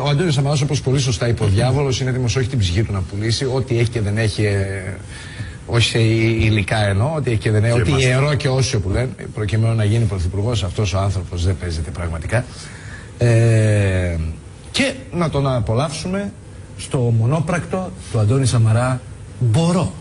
Ο Αντώνης Σαμαράς, όπως πολύ σωστά είπε ο διάβολος, είναι έτοιμος όχι την ψυχή του να πουλήσει, ό,τι έχει και δεν έχει, όχι σε υλικά εννοώ, ό,τι έχει και δεν έχει, ό,τι ιερό και όσιο που λένε, προκειμένου να γίνει πρωθυπουργός, αυτός ο άνθρωπος δεν παίζεται πραγματικά. Και να τον απολαύσουμε στο μονόπρακτο του Αντώνη Σαμαρά, μπορώ.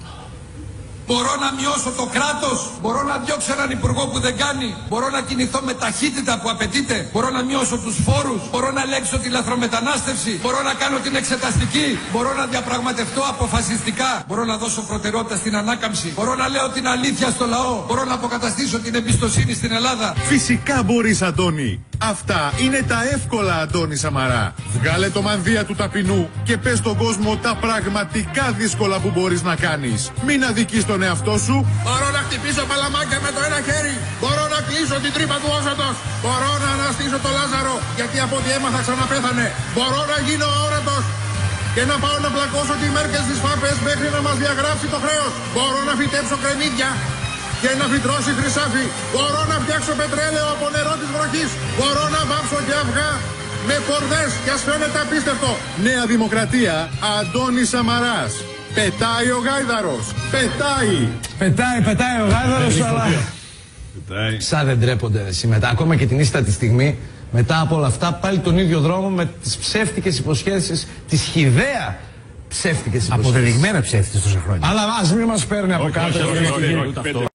Μπορώ να μειώσω το κράτος, μπορώ να διώξω έναν υπουργό που δεν κάνει, μπορώ να κινηθώ με ταχύτητα που απαιτείται, μπορώ να μειώσω τους φόρους, μπορώ να ελέγξω τη λαθρομετανάστευση, μπορώ να κάνω την εξεταστική, μπορώ να διαπραγματευτώ αποφασιστικά, μπορώ να δώσω προτεραιότητα στην ανάκαμψη, μπορώ να λέω την αλήθεια στο λαό, μπορώ να αποκαταστήσω την εμπιστοσύνη στην Ελλάδα. Φυσικά μπορείς, Αντώνη. Αυτά είναι τα εύκολα, Αντώνη Σαμαρά. Βγάλε το μανδύα του ταπεινού και πες στον κόσμο τα πραγματικά δύσκολα που μπορείς να κάνεις. Μην αδικείς τον εαυτό σου. Μπορώ να χτυπήσω παλαμάκια με το ένα χέρι. Μπορώ να κλείσω την τρύπα του όζοντος. Μπορώ να αναστήσω το Λάζαρο, γιατί από ό,τι έμαθα ξαναπέθανε. Μπορώ να γίνω αόρατος και να πάω να πλακώσω τη Μέρκελ στις φάπες μέχρι να μας διαγράψει το χρέος. Μπορώ να φυτέψω κρεμμύδια και να φυτρώσει χρυσάφι. Μπορώ να φτιάξω πετρέλαιο από νερό της βροχής. Μπορώ να βάψω και αυγά με κορδές και ας φαίνεται απίστευτο. Νέα Δημοκρατία, Αντώνης Σαμαράς. Πετάει ο Γάιδαρος. Πετάει ο Γάιδαρος, αλλά σαν δεν τρέπονται μετά. Ακόμα και την ίστατη στιγμή, μετά από όλα αυτά, πάλι τον ίδιο δρόμο με τις ψεύτικες υποσχέσεις, τις χυδαία ψεύτικες υποσχέσεις. Αποδεδειγμένα ψεύτικες τόσα χρόνια. Αλλά ας μην μας παίρνει από κάτω.